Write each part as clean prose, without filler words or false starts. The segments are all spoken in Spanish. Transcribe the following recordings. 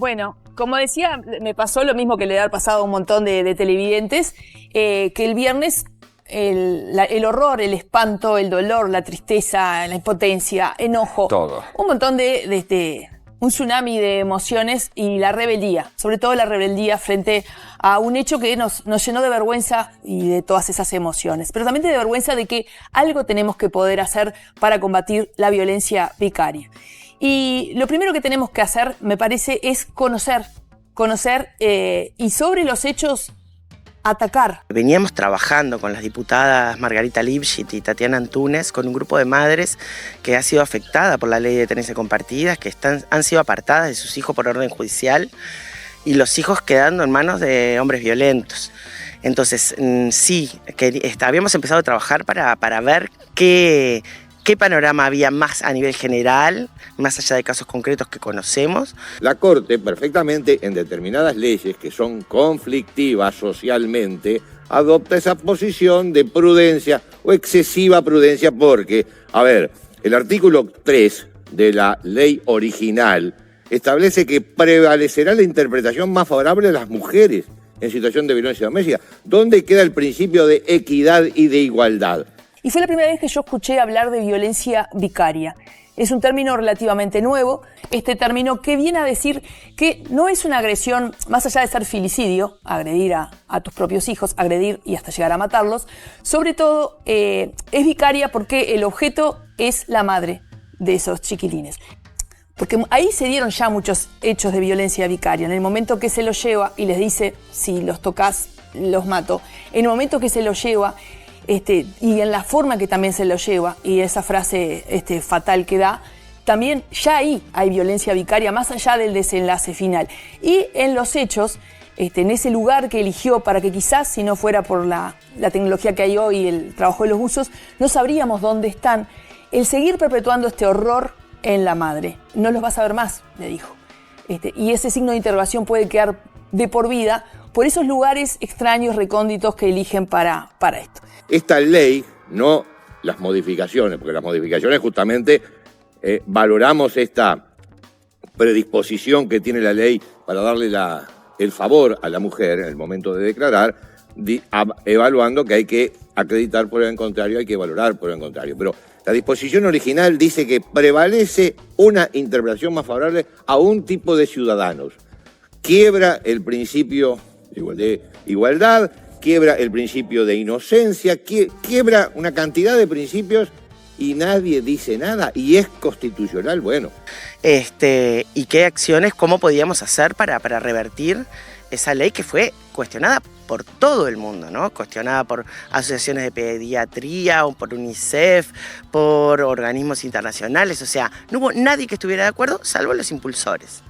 Bueno, como decía, me pasó lo mismo que le ha pasado a un montón de televidentes, que el viernes el horror, el espanto, el dolor, la tristeza, la impotencia, enojo, todo. Un montón un tsunami de emociones y la rebeldía, sobre todo la rebeldía frente a un hecho que nos llenó de vergüenza y de todas esas emociones, pero también de vergüenza de que algo tenemos que poder hacer para combatir la violencia vicaria. Y lo primero que tenemos que hacer, me parece, es conocer y sobre los hechos atacar. Veníamos trabajando con las diputadas Margarita Lipschitz y Tatiana Antúnez con un grupo de madres que ha sido afectada por la ley de tenencia compartida, que han sido apartadas de sus hijos por orden judicial y los hijos quedando en manos de hombres violentos. Entonces, sí, habíamos empezado a trabajar para ver qué panorama había más a nivel general, más allá de casos concretos que conocemos. La Corte perfectamente en determinadas leyes que son conflictivas socialmente adopta esa posición de prudencia o excesiva prudencia porque, a ver, el artículo 3 de la ley original establece que prevalecerá la interpretación más favorable a las mujeres en situación de violencia doméstica. ¿Dónde queda el principio de equidad y de igualdad? Y fue la primera vez que yo escuché hablar de violencia vicaria. Es un término relativamente nuevo, este término que viene a decir que no es una agresión, más allá de ser filicidio, agredir a tus propios hijos, agredir y hasta llegar a matarlos, sobre todo es vicaria porque el objeto es la madre de esos chiquilines. Porque ahí se dieron ya muchos hechos de violencia vicaria. En el momento que se los lleva y les dice, si los tocas, los mato. En el momento que se los lleva, y en la forma que también se lo lleva, y esa frase fatal que da, también ya ahí hay violencia vicaria, más allá del desenlace final. Y en los hechos, en ese lugar que eligió para que quizás, si no fuera por la tecnología que hay hoy y el trabajo de los buzos, no sabríamos dónde están. El seguir perpetuando este horror en la madre, no los vas a ver más, le dijo. Y ese signo de interrogación puede quedar de por vida por esos lugares extraños, recónditos que eligen para esto. Esta ley, no las modificaciones, porque las modificaciones justamente valoramos esta predisposición que tiene la ley para darle el favor a la mujer en el momento de declarar, evaluando que hay que acreditar prueba en contrario, hay que valorar prueba en contrario. Pero la disposición original dice que prevalece una interpretación más favorable a un tipo de ciudadanos. Quiebra el principio de igualdad, quiebra el principio de inocencia, quiebra una cantidad de principios y nadie dice nada. Y es constitucional, bueno. ¿Y qué acciones, cómo podíamos hacer para revertir esa ley que fue cuestionada por todo el mundo, ¿no? Cuestionada por asociaciones de pediatría, o por UNICEF, por organismos internacionales. O sea, no hubo nadie que estuviera de acuerdo, salvo los impulsores.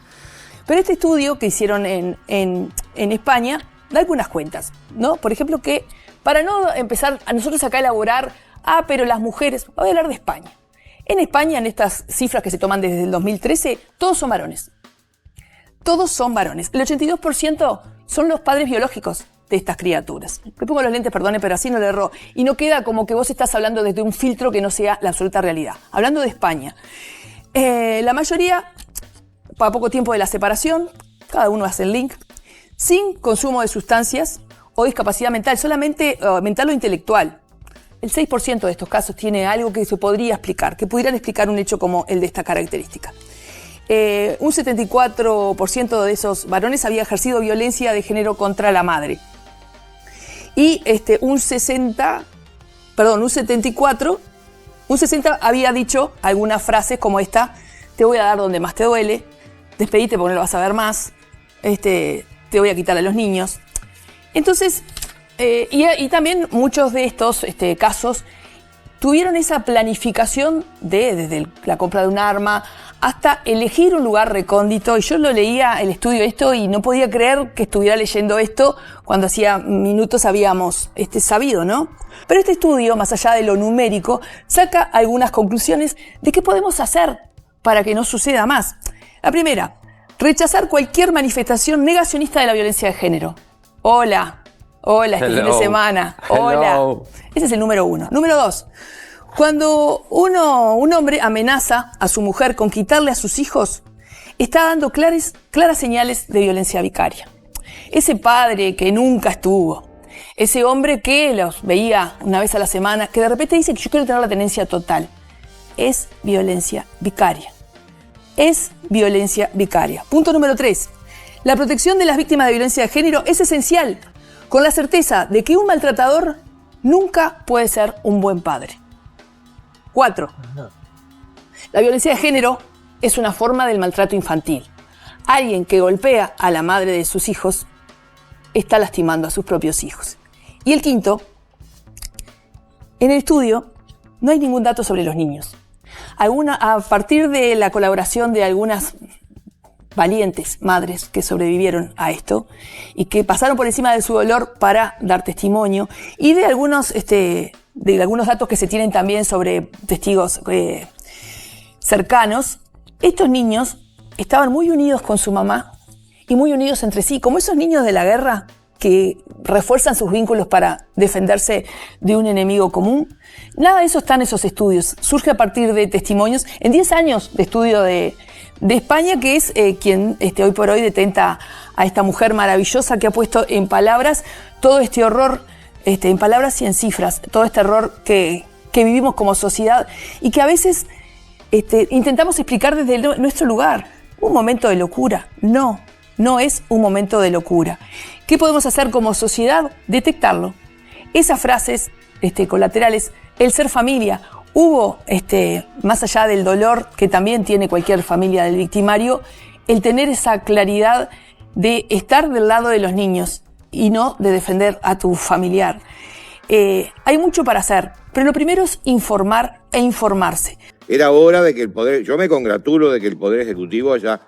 Pero este estudio que hicieron en España da algunas cuentas, ¿no? Por ejemplo, que para no empezar a nosotros acá a elaborar, pero las mujeres, voy a hablar de España. En España, en estas cifras que se toman desde el 2013, todos son varones. Todos son varones. El 82% son los padres biológicos de estas criaturas. Me pongo los lentes, perdone, pero así no le erró. Y no queda como que vos estás hablando desde un filtro que no sea la absoluta realidad. Hablando de España. La mayoría, para poco tiempo de la separación, cada uno hace el link, sin consumo de sustancias o discapacidad mental, solamente mental o intelectual. El 6% de estos casos tiene algo que se podría explicar, que pudieran explicar un hecho como el de esta característica. Un 74% de esos varones había ejercido violencia de género contra la madre. Y un 60 había dicho algunas frases como esta: te voy a dar donde más te duele, despedite porque no lo vas a ver más, te voy a quitar a los niños. Entonces, y también muchos de estos casos tuvieron esa planificación desde la compra de un arma hasta elegir un lugar recóndito. Y yo lo leía, el estudio esto, y no podía creer que estuviera leyendo esto cuando hacía minutos habíamos sabido, ¿no? Pero este estudio, más allá de lo numérico, saca algunas conclusiones de qué podemos hacer para que no suceda más. La primera, rechazar cualquier manifestación negacionista de la violencia de género. Hola, este fin de semana. Hola. Ese es el número 1. Número 2. Cuando un hombre amenaza a su mujer con quitarle a sus hijos, está dando claras señales de violencia vicaria. Ese padre que nunca estuvo, ese hombre que los veía una vez a la semana, que de repente dice que yo quiero tener la tenencia total, es violencia vicaria. Es violencia vicaria. Punto número 3. La protección de las víctimas de violencia de género es esencial, con la certeza de que un maltratador nunca puede ser un buen padre. 4. La violencia de género es una forma del maltrato infantil. Alguien que golpea a la madre de sus hijos está lastimando a sus propios hijos. Y el 5, en el estudio no hay ningún dato sobre los niños. A partir de la colaboración de algunas valientes madres que sobrevivieron a esto y que pasaron por encima de su dolor para dar testimonio, y de algunos datos que se tienen también sobre testigos cercanos, estos niños estaban muy unidos con su mamá y muy unidos entre sí, como esos niños de la guerra que refuerzan sus vínculos para defenderse de un enemigo común. Nada de eso está en esos estudios. Surge a partir de testimonios en 10 años de estudio de España, que es quien hoy por hoy detenta a esta mujer maravillosa que ha puesto en palabras todo este horror, en palabras y en cifras, todo este horror que vivimos como sociedad y que a veces intentamos explicar desde nuestro lugar. Un momento de locura. No es un momento de locura. ¿Qué podemos hacer como sociedad? Detectarlo. Esas frases colaterales, el ser familia. Hubo, más allá del dolor que también tiene cualquier familia del victimario, el tener esa claridad de estar del lado de los niños y no de defender a tu familiar. Hay mucho para hacer, pero lo primero es informar e informarse. Era hora de que yo me congratulo de que el Poder Ejecutivo haya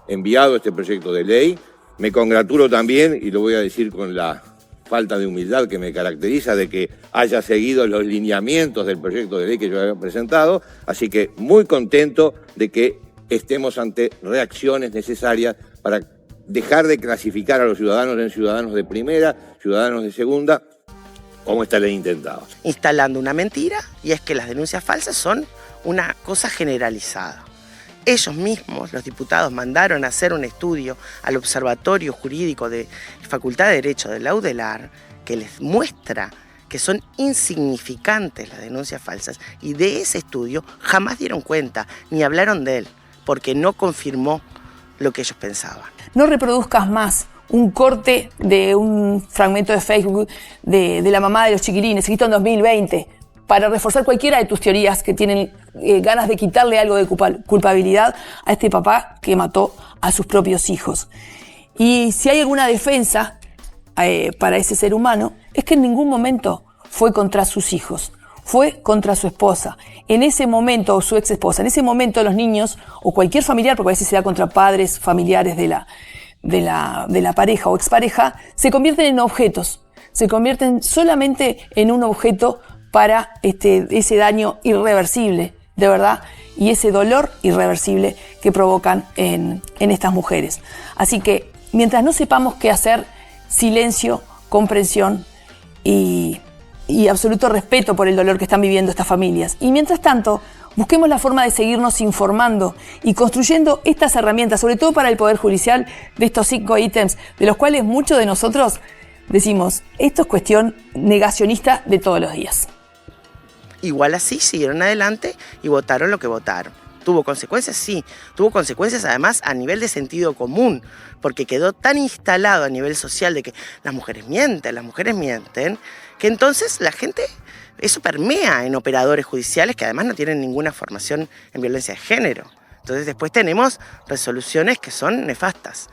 enviado este proyecto de ley. Me congratulo también, y lo voy a decir con la falta de humildad que me caracteriza, de que haya seguido los lineamientos del proyecto de ley que yo había presentado. Así que muy contento de que estemos ante reacciones necesarias para dejar de clasificar a los ciudadanos en ciudadanos de primera, ciudadanos de segunda, como esta ley intentaba. Instalando una mentira, y es que las denuncias falsas son una cosa generalizada. Ellos mismos, los diputados, mandaron a hacer un estudio al Observatorio Jurídico de Facultad de Derecho de la UDELAR que les muestra que son insignificantes las denuncias falsas, y de ese estudio jamás dieron cuenta ni hablaron de él porque no confirmó lo que ellos pensaban. No reproduzcas más un corte de un fragmento de Facebook de la mamá de los chiquilines, escrito en 2020, para reforzar cualquiera de tus teorías que tienen ganas de quitarle algo de culpabilidad a este papá que mató a sus propios hijos. Y si hay alguna defensa para ese ser humano, es que en ningún momento fue contra sus hijos, fue contra su esposa. En ese momento, o su ex esposa, en ese momento los niños, o cualquier familiar, porque a veces se da contra padres, familiares de la pareja o expareja, se convierten en objetos, se convierten solamente en un objeto para ese daño irreversible, de verdad, y ese dolor irreversible que provocan en estas mujeres. Así que, mientras no sepamos qué hacer, silencio, comprensión y absoluto respeto por el dolor que están viviendo estas familias. Y mientras tanto, busquemos la forma de seguirnos informando y construyendo estas herramientas, sobre todo para el Poder Judicial, de estos 5 ítems, de los cuales muchos de nosotros decimos, esto es cuestión negacionista de todos los días. Igual así siguieron adelante y votaron lo que votaron. ¿Tuvo consecuencias? Sí. Tuvo consecuencias además a nivel de sentido común, porque quedó tan instalado a nivel social de que las mujeres mienten, que entonces la gente, eso permea en operadores judiciales que además no tienen ninguna formación en violencia de género. Entonces después tenemos resoluciones que son nefastas.